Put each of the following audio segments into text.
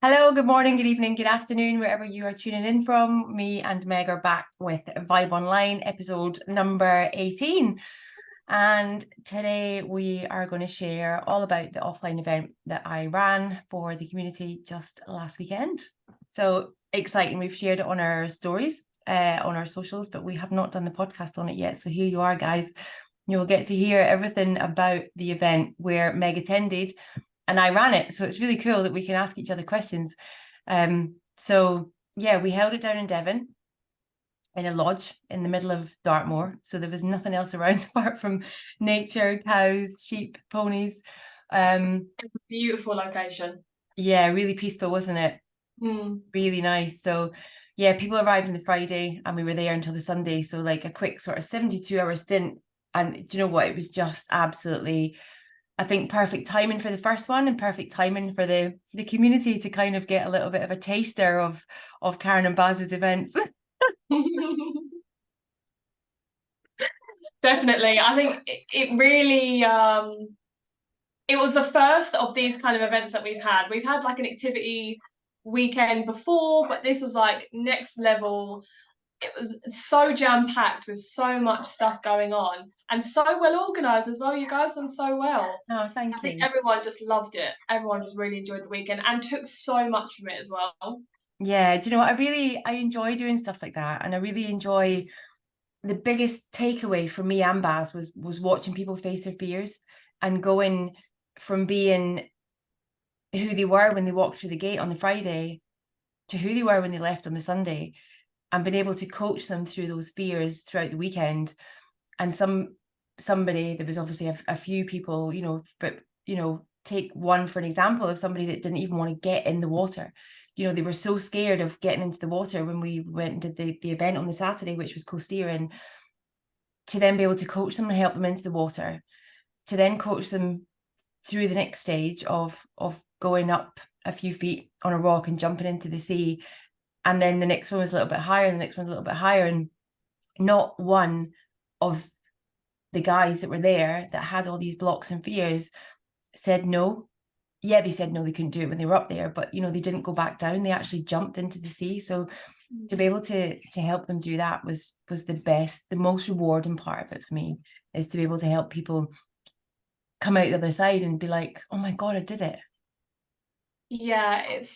Hello, good morning, good evening, good afternoon, wherever you are tuning in from. Me and Meg are back with Vibe Online, episode number 18. And today we are going to share all about the offline event that I ran for the community just last weekend. So exciting. We've shared it on our stories, on our socials, but we have not done the podcast on it yet. So here you are, guys. You'll get to hear everything about the event where Meg attended and I ran it. So it's really cool that we can ask each other questions. So yeah, we held it down in Devon in a lodge in the middle of Dartmoor. So there was nothing else around apart from nature, cows, sheep, ponies. It's a beautiful location. Yeah, really peaceful, wasn't it? Really nice. So yeah, people arrived on the Friday and we were there until the Sunday. So like a quick sort of 72-hour stint. And do you know what? It was just absolutely, I think, perfect timing for the first one and perfect timing for the community to kind of get a little bit of a taster of Karen and Baz's events. Definitely. I think it really it was the first of these kind of events that we've had. We've had like an activity weekend before, but this was like next level. It was so jam-packed with so much stuff going on and so well organized as well. You guys done so well. Oh, I thank think you. everyone just loved it. Everyone just really enjoyed the weekend and took so much from it as well. Yeah, do you know what? I enjoy doing stuff like that, and I really enjoy the biggest takeaway for me and Baz was watching people face their fears and going from being who they were when they walked through the gate on the Friday to who they were when they left on the Sunday, and been able to coach them through those fears throughout the weekend. And somebody, there was obviously a few people, but take one for an example of somebody that didn't even want to get in the water. They were so scared of getting into the water when we went and did the event on the Saturday, which was coasteer, and to then be able to coach them and help them into the water, to then coach them through the next stage of going up a few feet on a rock and jumping into the sea. And then the next one was a little bit higher, the next one's a little bit higher. And not one of the guys that were there that had all these blocks and fears said no. Yeah, they said no, they couldn't do it when they were up there, but they didn't go back down. They actually jumped into the sea. So to be able to help them do that was the most rewarding part of it for me, is to be able to help people come out the other side and be like, oh my God, I did it. Yeah, it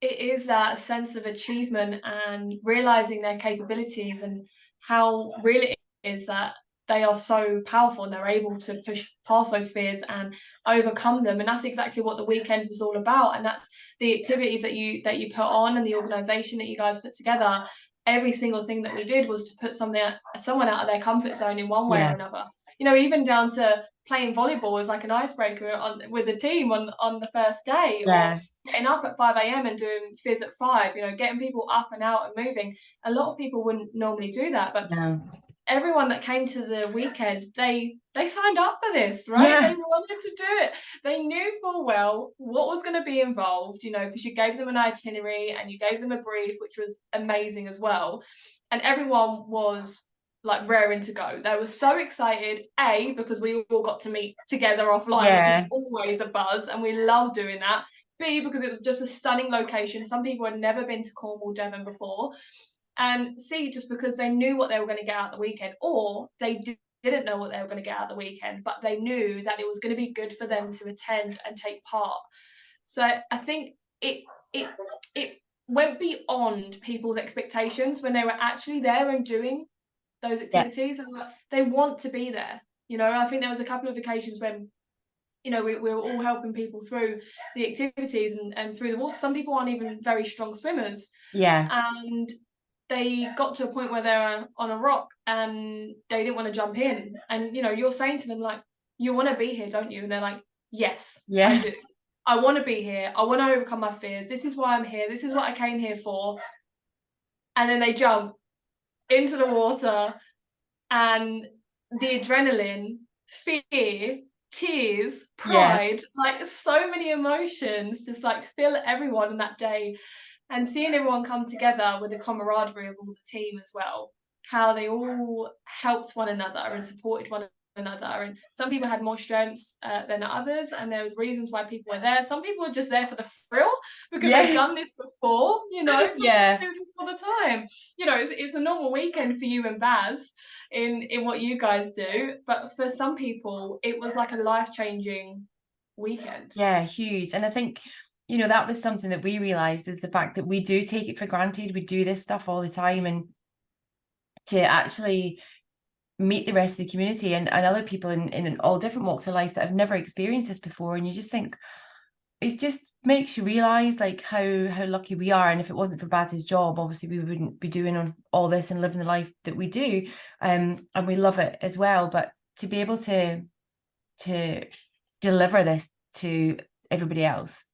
is that sense of achievement and realizing their capabilities and how real it is that they are so powerful and they're able to push past those fears and overcome them. And that's exactly what the weekend was all about. And that's the activities that you put on and the organization that you guys put together. Every single thing that we did was to put someone out of their comfort zone in one way or Yeah. another. Even down to playing volleyball as like an icebreaker with the team on the first day, or Yeah. getting up at 5 a.m. and doing fizz at 5, getting people up and out and moving. A lot of people wouldn't normally do that, but No. everyone that came to the weekend, they signed up for this, right? They Yeah. wanted to do it. They knew full well what was going to be involved, because you gave them an itinerary and you gave them a brief, which was amazing as well. And everyone was like raring to go. They were so excited, A, because we all got to meet together offline, which is Yeah. always a buzz, and we love doing that. B, because it was just a stunning location. Some people had never been to Cornwall, Devon before. And C, just because they knew what they were going to get out the weekend, or they didn't know what they were going to get out the weekend, but they knew that it was going to be good for them to attend and take part. So I think it it went beyond people's expectations when they were actually there and doing those Yeah. activities. And they want to be there. I think there was a couple of occasions when we were all helping people through the activities and through the water. Some people aren't even very strong swimmers, Yeah. and they got to a point where they were on a rock and they didn't want to jump in. And you're saying to them, like, you want to be here, don't you? And they're like, yes, I Yeah. do. I want to be here. I want to overcome my fears. This is why I'm here. This is what I came here for. And then they jump into the water, and the adrenaline, fear, tears, Yeah. pride, like so many emotions just like fill everyone in that day. And seeing everyone come together with the camaraderie of all the team as well, how they all helped one another and supported one another, and some people had more strengths than others, and there was reasons why people were there. Some people were just there for the thrill because they've Yeah. done this before, you know. Some Yeah. people do this all the time, you know. It's a normal weekend for you and Baz in what you guys do, but for some people it was like a life-changing weekend. Yeah, huge. And I think, you know, that was something that we realized, is the fact that we do take it for granted. We do this stuff all the time, and to actually meet the rest of the community and other people in all different walks of life that have never experienced this before, and you just think, it just makes you realize like how lucky we are. And if it wasn't for Baz's job, obviously we wouldn't be doing all this and living the life that we do, and we love it as well. But to be able to deliver this to everybody else,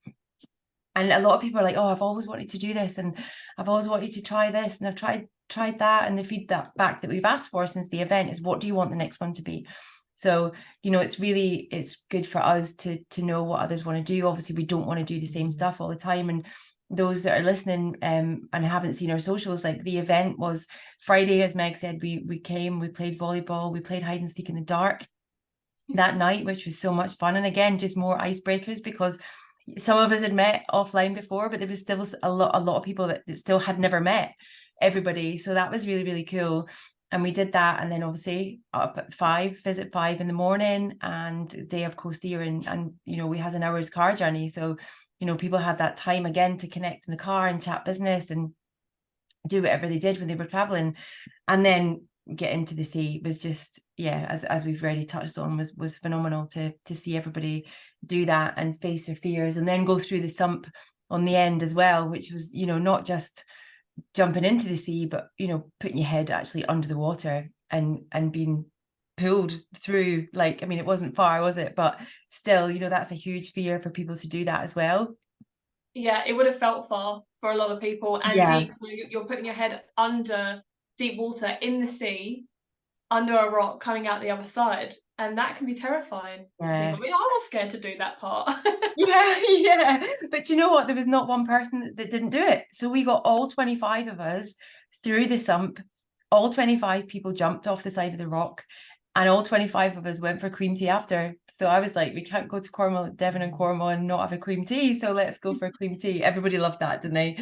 and a lot of people are like, oh, I've always wanted to do this, and I've always wanted to try this, and I've tried that, and the feedback back that we've asked for since the event is, what do you want the next one to be? So, you know, it's good for us to know what others want to do. Obviously we don't want to do the same stuff all the time, and those that are listening and haven't seen our socials, like, the event was Friday, as Meg said. We came, we played volleyball, we played hide and seek in the dark that night, which was so much fun. And again, just more icebreakers, because some of us had met offline before, but there was still a lot of people that still had never met everybody. So that was really, really cool. And we did that, and then obviously up at 5 in the morning, and day of Coastia, and you know, we had an hour's car journey. So, you know, people had that time again to connect in the car and chat business and do whatever they did when they were traveling. And then get into the sea was just, yeah, as we've already touched on, was phenomenal to see everybody do that and face their fears, and then go through the sump on the end as well, which was, you know, not just jumping into the sea, but, you know, putting your head actually under the water and being pulled through. Like, I mean, it wasn't far, was it? But still, you know, that's a huge fear for people to do that as well. Yeah, it would have felt far for a lot of people, and Yeah. deep. You're putting your head under deep water in the sea, under a rock, coming out the other side, and that can be terrifying for Yeah. people. I mean, I was scared to do that part. Yeah, yeah. But you know what? There was not one person that didn't do it. So we got all 25 of us through the sump. All 25 people jumped off the side of the rock, and all 25 of us went for cream tea after. So I was like, we can't go to Cornwall, Devon and Cornwall, and not have a cream tea. So let's go for a cream tea. Everybody loved that, didn't they?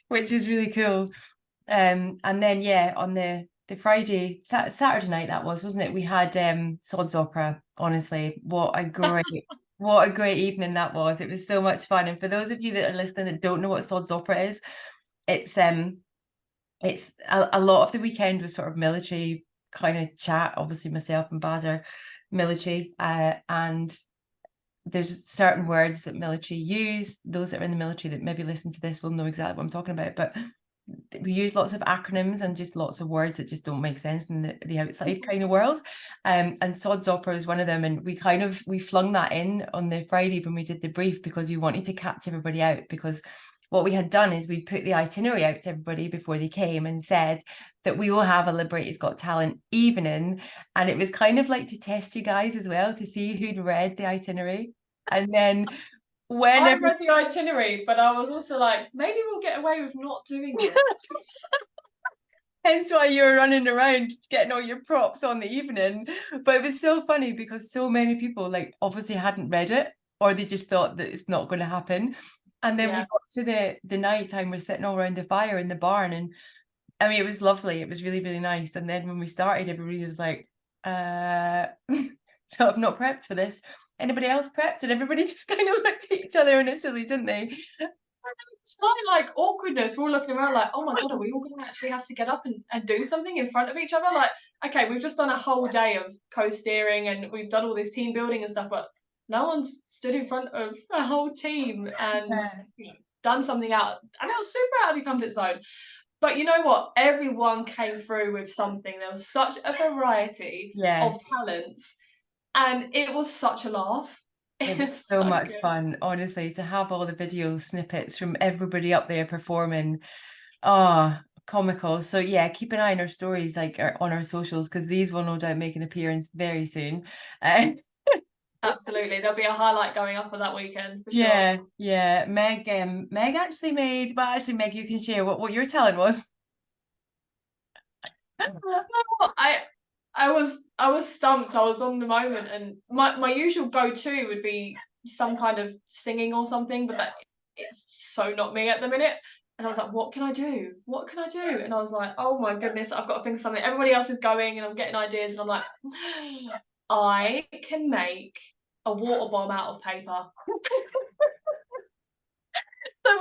Which was really cool. And then, yeah, on the Friday, Saturday night, that was, wasn't it? We had Sod's Opera. Honestly, what a great evening that was. It was so much fun. And for those of you that are listening that don't know what Sod's Opera is, it's a lot of the weekend was sort of military kind of chat. Obviously myself and Baz are military, and there's certain words that military use. Those that are in the military that maybe listen to this will know exactly what I'm talking about. But we use lots of acronyms and just lots of words that just don't make sense in the outside kind of world. And Sod's Opera is one of them. And we flung that in on the Friday when we did the brief, because we wanted to catch everybody out. Because what we had done is we put the itinerary out to everybody before they came and said that we will have a Liberator's Got Talent evening. And it was kind of like to test you guys as well, to see who'd read the itinerary. And then I whenever, read the itinerary, but I was also like, maybe we'll get away with not doing this. hence why you were running around getting all your props on the evening. But it was so funny because so many people like obviously hadn't read it, or they just thought that it's not going to happen. And then we Yeah. got to the night time, we're sitting all around the fire in the barn, and I mean, it was lovely. It was really, really nice. And then when we started, everybody was like, so I've not prepped for this. Anybody else prepped? And everybody just kind of looked at each other initially, didn't they? Slight like awkwardness. We're all looking around like, oh my god, are we all gonna actually have to get up and do something in front of each other? Like, okay, we've just done a whole day of co-steering and we've done all this team building and stuff, but no one's stood in front of a whole team and Yeah. done something out, and it was super out of your comfort zone. But you know what? Everyone came through with something. There was such a variety Yeah. of talents, and it was such a laugh. It was It's so so much good. fun, honestly, to have all the video snippets from everybody up there performing. Ah, comical. So yeah, keep an eye on our stories, like on our socials, because these will no doubt make an appearance very soon. Uh, Absolutely. There'll be a highlight going up for that weekend for sure. yeah, yeah. Meg actually made, well, actually, Meg, you can share what your talent was. I I was stumped. I was on the moment, and my usual go-to would be some kind of singing or something, but that it's so not me at the minute. And I was like, what can I do? What can I do? And I was like, oh my goodness, I've got to think of something. Everybody else is going, and I'm getting ideas, and I'm like, I can make a water bomb out of paper. So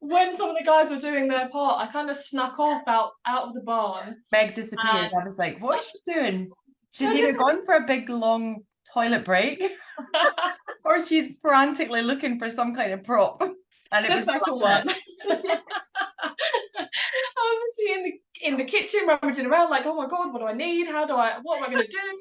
when some of the guys were doing their part, I kind of snuck off out of the barn. Meg disappeared. And I was like, what is she doing? She's either gone for a big long toilet break or she's frantically looking for some kind of prop. And it the was second butter. one. I was actually in the kitchen rummaging around, like, oh my god, what do I need? What am I gonna do?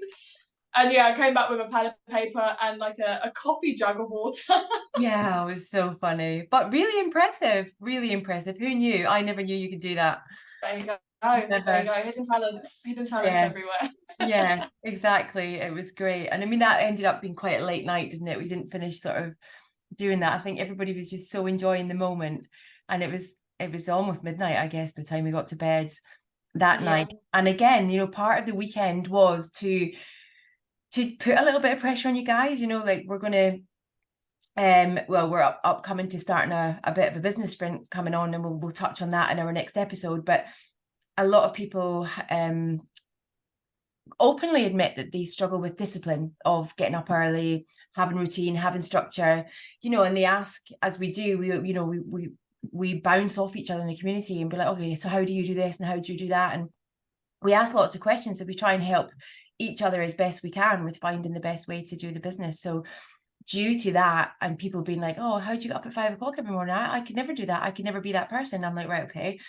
And yeah, I came back with a pad of paper and like a coffee jug of water. Yeah, it was so funny, but really impressive. Really impressive. Who knew? I never knew you could do that. There you go. There you Never. go. Hidden talents Yeah. everywhere. Yeah, exactly. It was great. And I mean, that ended up being quite a late night, didn't it? We didn't finish sort of doing that. I think everybody was just so enjoying the moment. And it was almost midnight, I guess, by the time we got to bed that Yeah. night. And again, part of the weekend was to put a little bit of pressure on you guys, like we're gonna well, we're upcoming to starting a bit of a business sprint coming on, and we'll touch on that in our next episode. But a lot of people openly admit that they struggle with discipline of getting up early, having routine, having structure, and they ask, as we do, we bounce off each other in the community and be like, okay, so how do you do this and how do you do that? And we ask lots of questions, and we try and help each other as best we can with finding the best way to do the business. So due to that, and people being like, oh, how do you get up at 5 o'clock every morning? I could never do that. I could never be that person. I'm like, right, okay.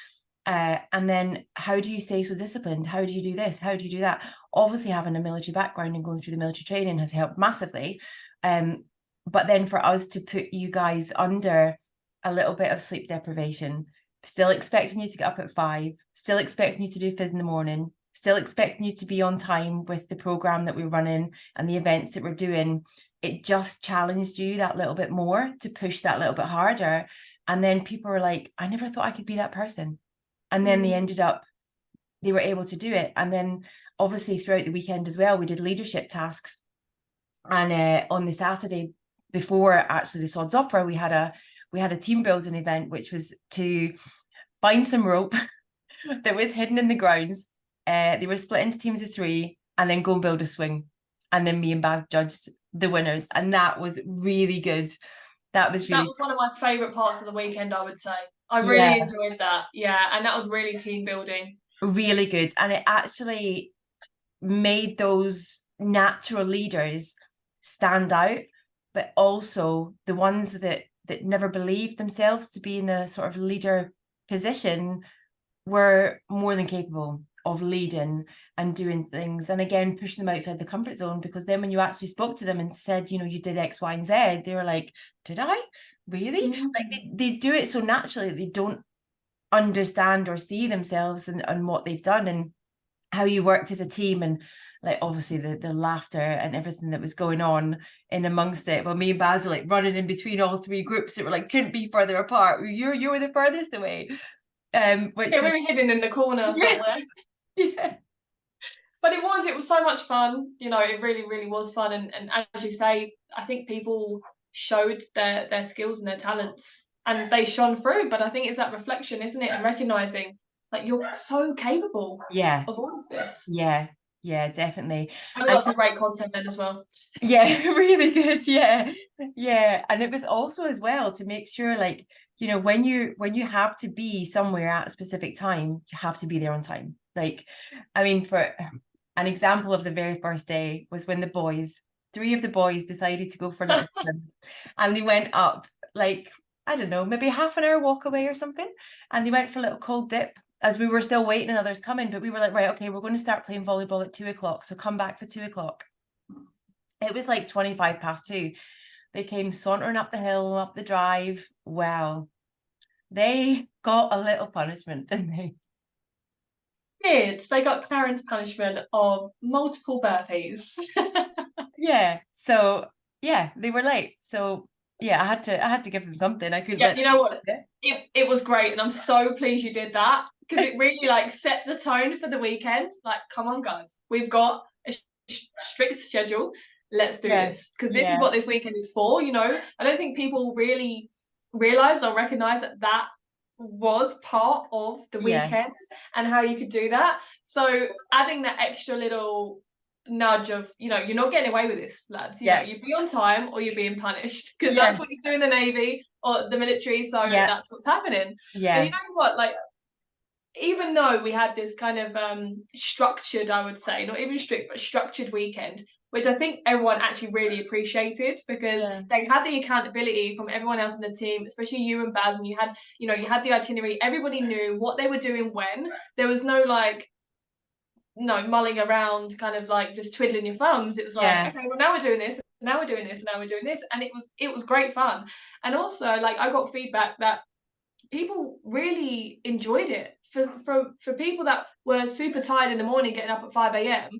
And then how do you stay so disciplined? How do you do this? How do you do that? Obviously, having a military background and going through the military training has helped massively. But then for us to put you guys under a little bit of sleep deprivation, still expecting you to get up at 5, still expecting you to do fizz in the morning, still expecting you to be on time with the program that we're running and the events that we're doing, it just challenged you that little bit more to push that little bit harder. And then people were like, I never thought I could be that person. And then they were able to do it. And then obviously throughout the weekend as well, we did leadership tasks. And on the Saturday before actually the Sod's Opera, we had a team building event, which was to find some rope that was hidden in the grounds. They were split into teams of 3 and then go and build a swing. And then me and Baz judged the winners. And that was really good. That was one of my favourite parts of the weekend, I would say. I yeah, really enjoyed that. Yeah, and that was really team building. really good. And it actually made those natural leaders stand out, but also the ones that never believed themselves to be in the sort of leader position were more than capable of leading and doing things, and again pushing them outside the comfort zone, because then when you actually spoke to them and said, you did X, Y, and Z, they were like, did I really? Like they do it so naturally, they don't understand or see themselves and what they've done and how you worked as a team. And like obviously the laughter and everything that was going on in amongst it. Well, me and Baz were like running in between all 3 groups that were like couldn't be further apart. You were the furthest away. Which we was were hidden in the corner somewhere. yeah. But it was so much fun. It really, really was fun. And as you say, I think people showed their skills and their talents, and they shone through. But I think it's that reflection, isn't it? And recognizing like you're so capable Yeah, of all of this. yeah, definitely. And we got some great content then as well. Yeah, really good. Yeah. And it was also as well to make sure, like, when you have to be somewhere at a specific time, you have to be there on time. Like, I mean, for an example of the very first day was when the 3 of the boys decided to go for a little swim, and they went up, like, I don't know, maybe half an hour walk away or something, and they went for a little cold dip as we were still waiting and others coming. But we were like, right, okay, we're going to start playing volleyball at 2 o'clock, so come back for 2 o'clock. It was like 25 past 2. They came sauntering up the hill, up the drive. Well, they got a little punishment, didn't they? They got Karen's punishment of multiple burpees. Yeah. So yeah, they were late. So yeah, I had to give them something. I couldn't Yeah, let you know what? It was great, and I'm so pleased you did that. because it really like set the tone for the weekend. Like, come on, guys, we've got a strict schedule. Let's do Yeah, this, because this is yeah, what this weekend is for. You know, I don't think people really realize or recognize that that was part of the yeah, weekend and how you could do that. So adding that extra little nudge of, you know, you're not getting away with this, lads. You know, yeah, you'd be on time or you're being punished, because that's yeah, what you do in the Navy or the military. So yeah, that's what's happening. And you yeah, know what? Like, even though we had this kind of structured, I would say, not even strict, but structured weekend, which I think everyone actually really appreciated, because yeah. they had the accountability from everyone else in the team, especially you and Baz, and you had, you know, you had the itinerary. Everybody knew what they were doing when. There was no like, no mulling around, kind of like just twiddling your thumbs. It was like, Yeah, okay, well, now we're doing this, now we're doing this, now we're doing this, and it was great fun. And also, like, I got feedback that people really enjoyed it. For people that were super tired in the morning, getting up at 5 a.m.,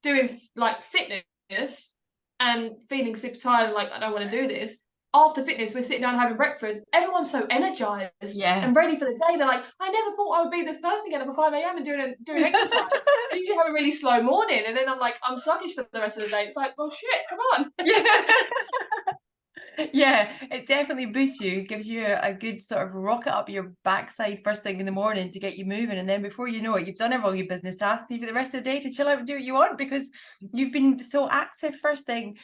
doing like fitness and feeling super tired and like, I don't want to do this. After fitness, we're sitting down having breakfast. Everyone's so energized yeah. and ready for the day. They're like, I never thought I would be this person getting up at 5 a.m. and doing exercise. I usually have a really slow morning, and then I'm like, I'm sluggish for the rest of the day. It's like, well, shit, come on. Yeah. Yeah, it definitely boosts you, gives you a good sort of rocket up your backside first thing in the morning to get you moving. And then before you know it, you've done all your business tasks. You've got the rest of the day to chill out and do what you want because you've been so active first thing.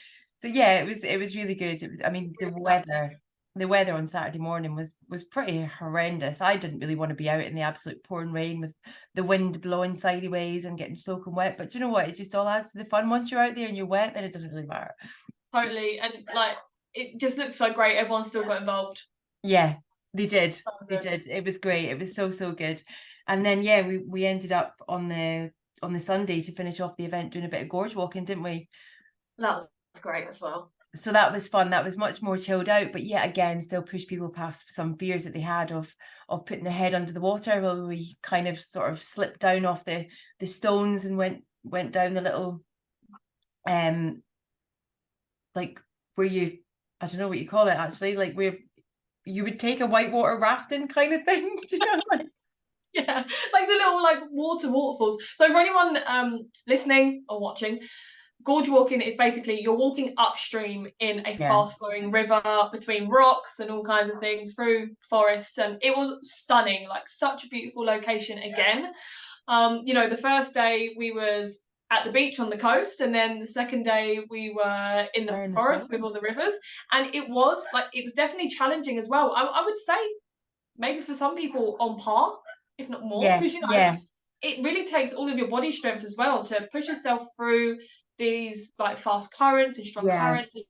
So yeah, it was really good. It was, I mean, the weather on Saturday morning was pretty horrendous. I didn't really want to be out in the absolute pouring rain with the wind blowing sideways and getting soaking wet. But do you know what? It just all adds to the fun. Once you're out there and you're wet, then it doesn't really matter. Totally. And like, it just looks so great. Everyone still got involved. Yeah, they did. So They good. did. It was great. It was so, so good. And then yeah, we ended up on the Sunday to finish off the event doing a bit of gorge walking, didn't we? That was great as well. So that was fun. That was much more chilled out, but yet again, still push people past some fears that they had of putting their head under the water. Well, we kind of sort of slipped down off the stones and went down the little like where you, I don't know what you call it actually, like where you would take a whitewater rafting kind of thing. Do you know? Like, Yeah, like the little like waterfalls. So for anyone listening or watching, gorge walking is basically you're walking upstream in a yeah, fast flowing river between rocks and all kinds of things through forests, and it was stunning, like such a beautiful location again. You know, the first day we was at the beach on the coast, and then the second day we were in the we're in the forest with all the forest. rivers, and it was definitely challenging as well. I would say maybe for some people on par, if not more, Yeah, because you know yeah, it really takes all of your body strength as well to push yourself through these like fast currents and strong yeah. currents, and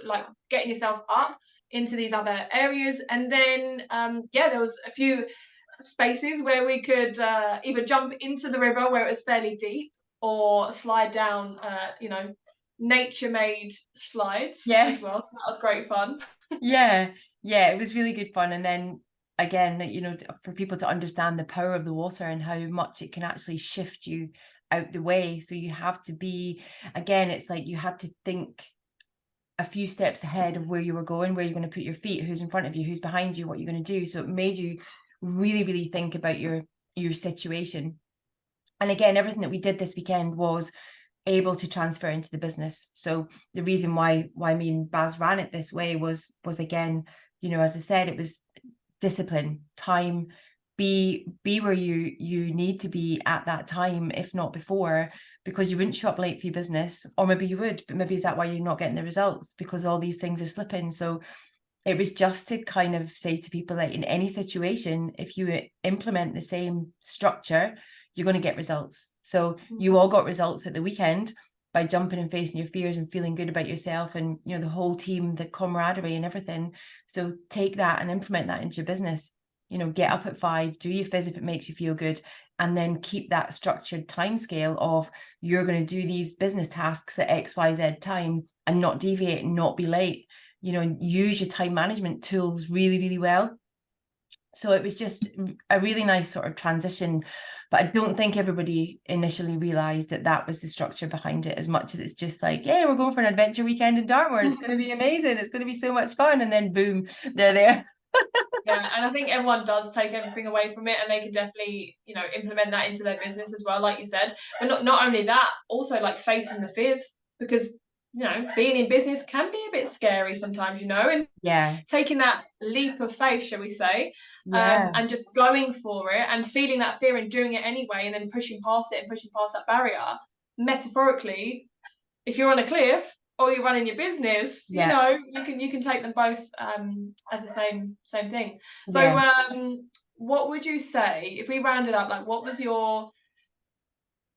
like getting yourself up into these other areas. And then yeah, there was a few spaces where we could either jump into the river where it was fairly deep, or slide down you know, nature made slides Yeah, as well, so that was great fun. yeah, yeah. It was really good fun. And then again, you know, for people to understand the power of the water and how much it can actually shift you out the way. So you have to be, again, it's like you had to think a few steps ahead of where you were going, where you're going to put your feet, who's in front of you, who's behind you, what you're going to do. So it made you really, really think about your situation. And again, everything that we did this weekend was able to transfer into the business. So the reason why me and Baz ran it this way was again, you know, as I said, it was discipline, time, be where you need to be at that time, if not before, because you wouldn't show up late for your business, or maybe you would, but maybe is that why you're not getting the results, because all these things are slipping. So it was just to kind of say to people that in any situation, if you implement the same structure, you're going to get results. So you all got results at the weekend by jumping and facing your fears and feeling good about yourself, and you know, the whole team, the camaraderie and everything. So take that and implement that into your business. You know, get up at 5, do your fizz if it makes you feel good, and then keep that structured time scale of you're going to do these business tasks at XYZ time and not deviate and not be late. You know, use your time management tools really, really well. So it was just a really nice sort of transition, but I don't think everybody initially realized that that was the structure behind it, as much as it's just like, yeah, we're going for an adventure weekend in Dartmoor, it's going to be amazing, it's going to be so much fun, and then boom, they're there. Yeah, and I think everyone does take everything away from it, and they can definitely, you know, implement that into their business as well, like you said. But not only that, also like facing the fears, because you know, being in business can be a bit scary sometimes, you know, and Yeah, taking that leap of faith, shall we say, yeah, and just going for it and feeling that fear and doing it anyway, and then pushing past it and pushing past that barrier. Metaphorically, if you're on a cliff or you're running your business, you yeah, know, you can take them both as the same thing. yeah. So, what would you say if we rounded up? Like, what was your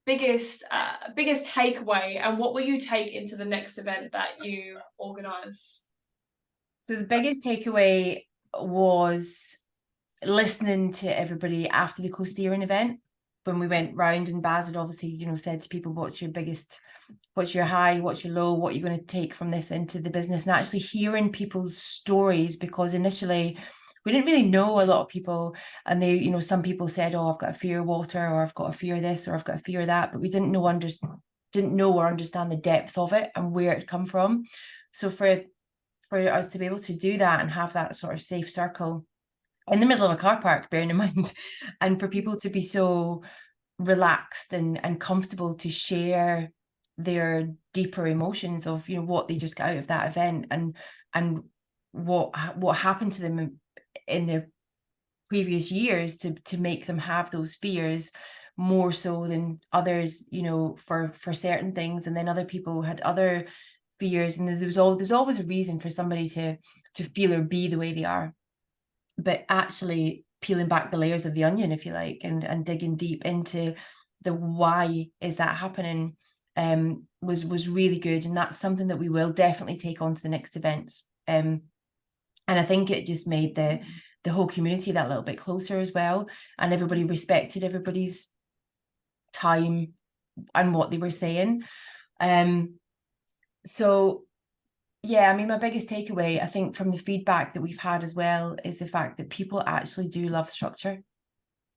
biggest takeaway, and what will you take into the next event that you organise? So the biggest takeaway was listening to everybody after the co-steering event when we went round, and Baz had obviously, you know, said to people, what's your high, what's your low, what you're going to take from this into the business, and actually hearing people's stories, because initially we didn't really know a lot of people, and they, you know, some people said, oh, I've got a fear of water, or I've got a fear of this, or I've got a fear of that, but we didn't know or understand the depth of it and where it come from. So for us to be able to do that and have that sort of safe circle in the middle of a car park, bearing in mind, and for people to be so relaxed and comfortable to share their deeper emotions of, you know, what they just got out of that event, and what happened to them in their previous years to make them have those fears more so than others, you know, for certain things, and then other people had other fears, and there's always a reason for somebody to feel or be the way they are. But actually peeling back the layers of the onion, if you like, and digging deep into the why is that happening, was really good, and that's something that we will definitely take on to the next events. And I think it just made the whole community that little bit closer as well, and everybody respected everybody's time and what they were saying. So yeah, I mean, my biggest takeaway, I think, from the feedback that we've had as well, is the fact that people actually do love structure.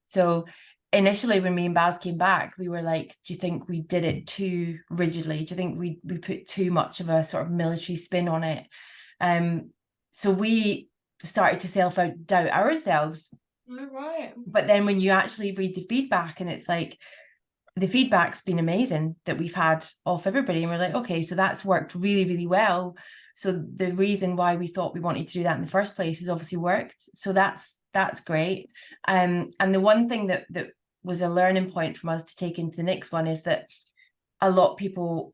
So initially, when me and Baz came back, we were like, do you think we did it too rigidly? Do you think we put too much of a sort of military spin on it? So we started to self-doubt ourselves. All right. But then when you actually read the feedback, and it's like, the feedback's been amazing that we've had off everybody, and we're like, okay, so that's worked really, really well. So the reason why we thought we wanted to do that in the first place has obviously worked. So that's great. And the one thing that was a learning point from us to take into the next one is that a lot of people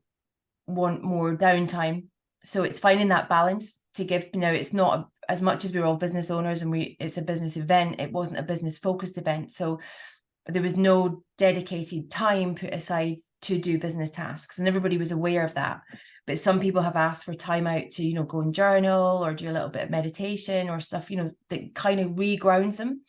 want more downtime. So it's finding that balance to give, you know, it's not, as much as we're all business owners and it's a business event, it wasn't a business focused event. So there was no dedicated time put aside to do business tasks, and everybody was aware of that. But some people have asked for time out to, you know, go and journal or do a little bit of meditation or stuff, you know, that kind of regrounds them.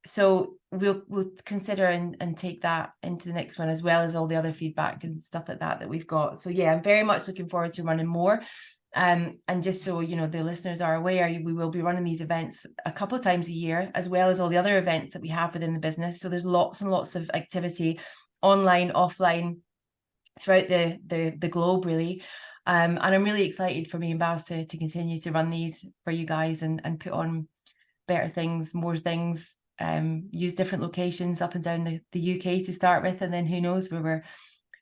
So we'll consider and take that into the next one, as well as all the other feedback and stuff like that we've got. So yeah, I'm very much looking forward to running more. And just so you know, the listeners are aware, we will be running these events a couple of times a year, as well as all the other events that we have within the business. So there's lots and lots of activity, online, offline, throughout the globe, really. And I'm really excited for me and Baz to continue to run these for you guys, and put on better things, more things, use different locations up and down the UK to start with, and then who knows where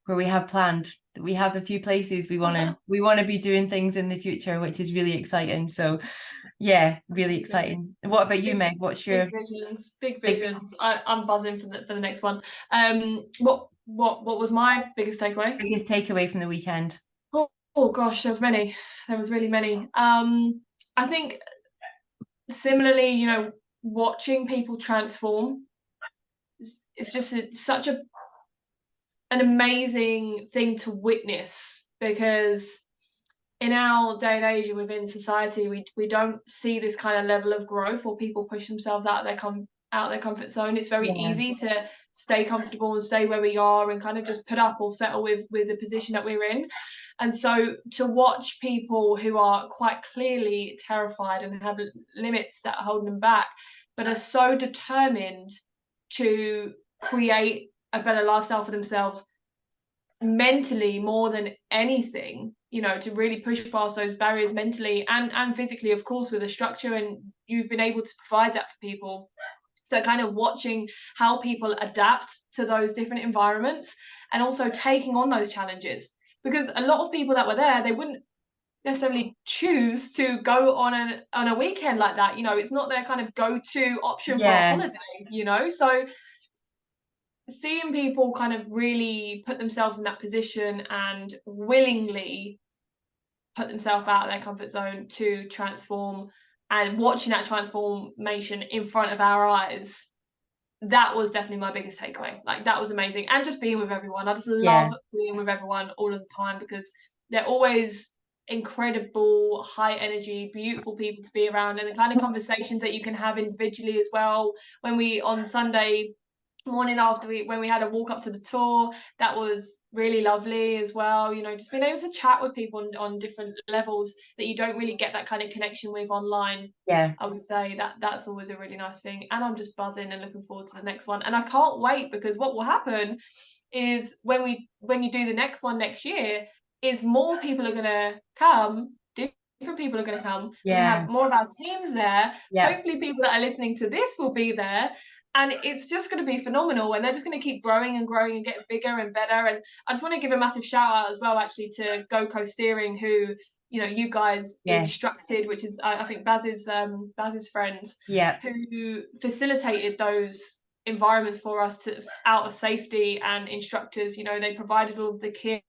we have planned. We have a few places we want to be doing things in the future, which is really exciting. So yeah, really exciting. What about you, Meg? What's your big visions? I'm buzzing for the next one. What was my biggest takeaway? biggest takeaway from the weekend? Oh gosh, there was really many. I think similarly, you know, watching people transform, it's just such an amazing thing to witness, because in our day and age and within society, we don't see this kind of level of growth, or people push themselves out of their comfort zone. It's very Yeah, easy to stay comfortable and stay where we are and kind of just put up or settle with the position that we're in. And so to watch people who are quite clearly terrified and have limits that are holding them back, but are so determined to create a better lifestyle for themselves, mentally more than anything, you know, to really push past those barriers mentally and physically, of course, with a structure, and you've been able to provide that for people. So kind of watching how people adapt to those different environments and also taking on those challenges. Because a lot of people that were there, they wouldn't necessarily choose to go on a weekend like that. You know, it's not their kind of go-to option for a Yeah, holiday, you know? So seeing people kind of really put themselves in that position and willingly put themselves out of their comfort zone to transform, and watching that transformation in front of our eyes, that was definitely my biggest takeaway. Like, that was amazing. And just being with everyone. I just yeah, love being with everyone all of the time because they're always incredible, high energy, beautiful people to be around, and the kind of conversations that you can have individually as well. When we on Sunday morning after when we had a walk up to the tour, that was really lovely as well. You know, just being able to chat with people on different levels that you don't really get that kind of connection with online. yeah, I would say that that's always a really nice thing, and I'm just buzzing and looking forward to the next one, and I can't wait, because what will happen is when you do the next one next year, is more people are going to come, different people are going to come, we're going to yeah, have more of our teams there, yeah, hopefully people that are listening to this will be there, and it's just going to be phenomenal, and they're just going to keep growing and growing and getting bigger and better. And I just want to give a massive shout out as well, actually, to Go Co Steering, who, you know, you guys yes, instructed, which is I think Baz's friends, yeah, who facilitated those environments for us to out of safety, and instructors, you know, they provided all of the kit,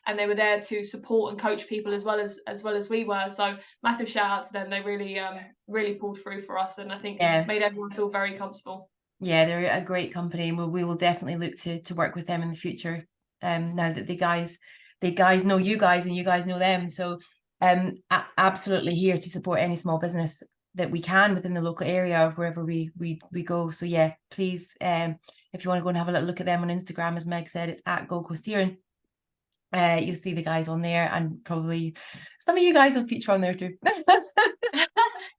and they were there to support and coach people as well as we were. So massive shout out to them. They really pulled through for us, and I think yeah. made everyone feel very comfortable. Yeah, they're a great company, and we will definitely look to work with them in the future. Now that the guys know you guys and you guys know them, so absolutely here to support any small business that we can within the local area of wherever we go. So yeah, please, if you want to go and have a little look at them on Instagram, as Meg said, it's at Go Steering. You'll see the guys on there, and probably some of you guys will feature on there too.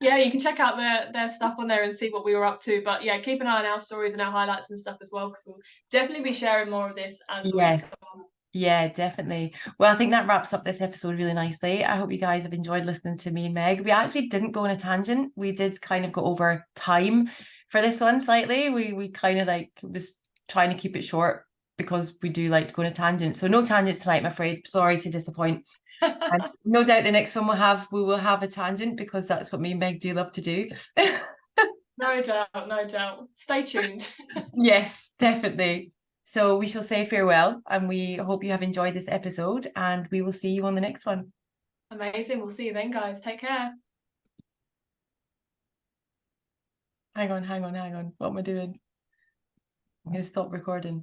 Yeah, you can check out their stuff on there and see what we were up to. But yeah, keep an eye on our stories and our highlights and stuff as well, because we'll definitely be sharing more of this as the weeks Yes. go on. Yeah, definitely. Well, I think that wraps up this episode really nicely. I hope you guys have enjoyed listening to me and Meg. We actually didn't go on a tangent. We did kind of go over time for this one slightly. We kind of like was trying to keep it short because we do like to go on a tangent. So no tangents tonight, I'm afraid. Sorry to disappoint. And no doubt the next one we will have a tangent, because that's what me and Meg do love to do. No doubt, no doubt. Stay tuned. Yes, definitely. So we shall say farewell, and we hope you have enjoyed this episode, and we will see you on the next one. Amazing. We'll see you then, guys. Take care. Hang on. What am I doing? I'm going to stop recording.